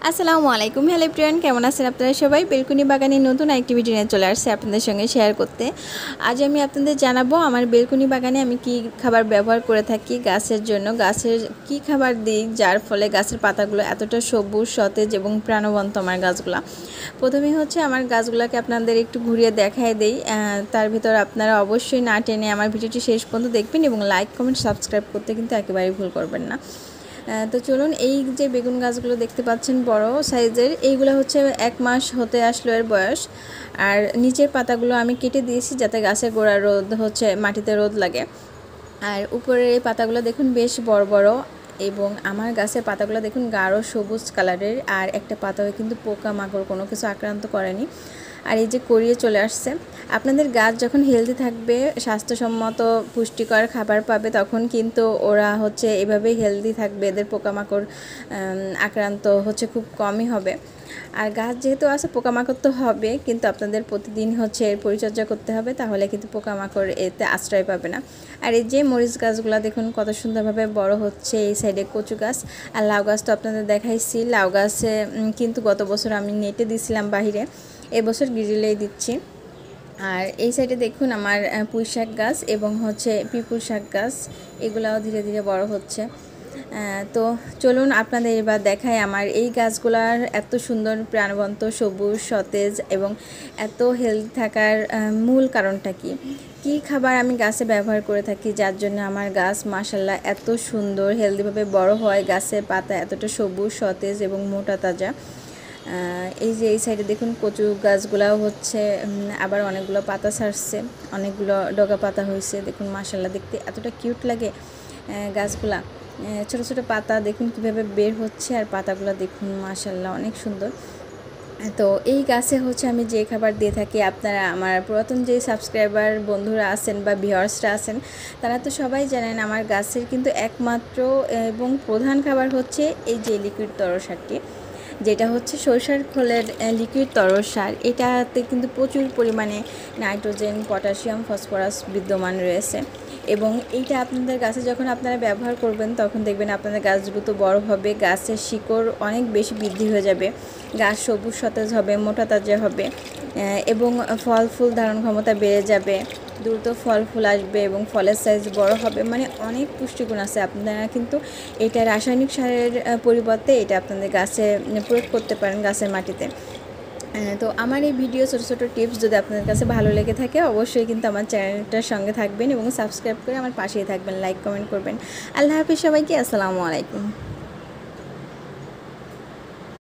আসসালামু আলাইকুম। Hello everyone, কেমন আছেন আপনারা সবাই? বেলকুনি বাগানে নতুন একটি ভিডিও নিয়ে চলে আসছে আপনাদের সঙ্গে শেয়ার করতে। আজ আমি আপনাদের জানাবো আমার বেলকুনি বাগানে আমি কি খাবার ব্যবহার করে থাকি গাছের জন্য, গাছের কি খাবার দিই যার ফলে গাছের পাতাগুলো এতটা সবুজ সতেজ এবং প্রাণবন্ত আমার গাছগুলো। প্রথমেই হচ্ছে আমার গাছগুলোকে আপনাদের একটু ঘুরিয়ে দেখায় দেই। তার ভিতর আপনারা অবশ্যই না টেনে আমার ভিডিওটি শেষ পর্যন্ত দেখবেন এবং লাইক কমেন্ট সাবস্ক্রাইব করতে কিন্তু একেবারেই ভুল করবেন না। তো চলুন, এই যে বেগুন গাছগুলো দেখতে পাচ্ছেন বড় সাইজের, এইগুলো হচ্ছে 1 মাস হতে আসলো এর বয়স। আর নিচের পাতাগুলো আমি কেটে দিয়েছি যাতে গাছের গোড়া রোদ হচ্ছে মাটিতে রোদ লাগে। আর উপরের এই পাতাগুলো দেখুন বেশ বড় বড়, এবং আমার গাছের পাতাগুলো দেখুন গাঢ় সবুজ কালারের, আর একটা পাতাও কিন্তু পোকা মাকড় কোনো কিছু আক্রান্ত করেনি। আর এই যে করিয়ে চলে আসছে। আপনাদের গাছ যখন হেলদি থাকবে, স্বাস্থ্যসম্মত পুষ্টিকর খাবার পাবে, তখন কিন্তু ওরা হচ্ছে এভাবেই হেলদি থাকবে, এদের পোকামাকড় আক্রান্ত হচ্ছে খুব কমই হবে। আর গাছ যেহেতু আছে পোকামাকড় তো হবে, কিন্তু আপনাদের প্রতিদিন হচ্ছে এর পরিচর্যা করতে হবে, তাহলে কিন্তু পোকামাকড় এতে আশ্রয় পাবে না। আর এই যে মরিচ গাছগুলো দেখুন কত সুন্দরভাবে বড় হচ্ছে। এই সাইডে কচু গাছ আর লাউ গাছ তো আপনাদের দেখাইছি। লাউ গাছে কিন্তু গত বছর আমি নেটে দিয়েছিলাম বাহিরে, এবছর গ্রিলেই দিচ্ছি। আর এই সাইডে দেখুন আমার পুঁই শাক গাছ এবং হচ্ছে পিপুর শাক গাছ, এগুলাও ধীরে ধীরে বড় হচ্ছে। তো চলুন আপনাদের এবার দেখাই আমার এই গাছগুলার এত সুন্দর প্রাণবন্ত সবুজ সতেজ এবং এত হেলদি থাকার মূল কারণটা কি কি খাবার আমি গাছে ব্যবহার করে থাকি যার জন্য আমার গাছ মাশাআল্লাহ এত সুন্দর হেলদিভাবে বড় হয়, গাছের পাতা এতটা সবুজ সতেজ এবং মোটা তাজা। এই যে এই সাইডে দেখুন কচু গাছগুলাও হচ্ছে আবার অনেকগুলো পাতা ছাড়ছে, অনেকগুলো ডগা পাতা হয়েছে। দেখুন মাশাআল্লাহ দেখতে এতটা কিউট লাগে গাছগুলা। ছোট ছোট পাতা দেখুন কিভাবে বের হচ্ছে, আর পাতাগুলো দেখুন মাশাআল্লাহ অনেক সুন্দর। তো এই গাছে হচ্ছে আমি যে খাবার দিয়ে থাকি, আপনারা আমার পুরাতন যে সাবস্ক্রাইবার বন্ধুরা আছেন বা ভিউয়ার্সরা আছেন, তারা তো সবাই জানেন আমার গাছের কিন্তু একমাত্র এবং প্রধান খাবার হচ্ছে এই যে লিকুইড তরল সারটি, যেটা হচ্ছে সরষার খোলের লিকুইড তরল সার। এটাতে কিন্তু প্রচুর পরিমাণে নাইট্রোজেন, পটাশিয়াম, ফসফরাস বিদ্যমান রয়েছে, এবং এইটা আপনাদের গাছে যখন আপনারা ব্যবহার করবেন তখন দেখবেন আপনাদের গাছ দ্রুত বড় হবে, গাছের শিকড় অনেক বেশি বৃদ্ধি হয়ে যাবে, গাছ সবুজ সতেজ হবে, মোটা তাজা হবে, এবং ফল ফুল ধারণ ক্ষমতা বেড়ে যাবে, দ্রুত ফল ফুল আসবে এবং ফলের সাইজ বড় হবে। মানে অনেক পুষ্টিগুণ আছে। আপনারা কিন্তু এটা রাসায়নিক সারের পরিবর্তে এটা আপনাদের গাছে প্রয়োগ করতে পারেন গাছের মাটিতে। তো আমার এই ভিডিও ছোটো ছোটো টিপস যদি আপনাদের কাছে ভালো লেগে থাকে, অবশ্যই কিন্তু আমার চ্যানেলটার সঙ্গে থাকবেন এবং সাবস্ক্রাইব করে আমার পাশেই থাকবেন, লাইক কমেন্ট করবেন। আল্লাহ হাফিজ সবাইকে, আসসালামু আলাইকুম।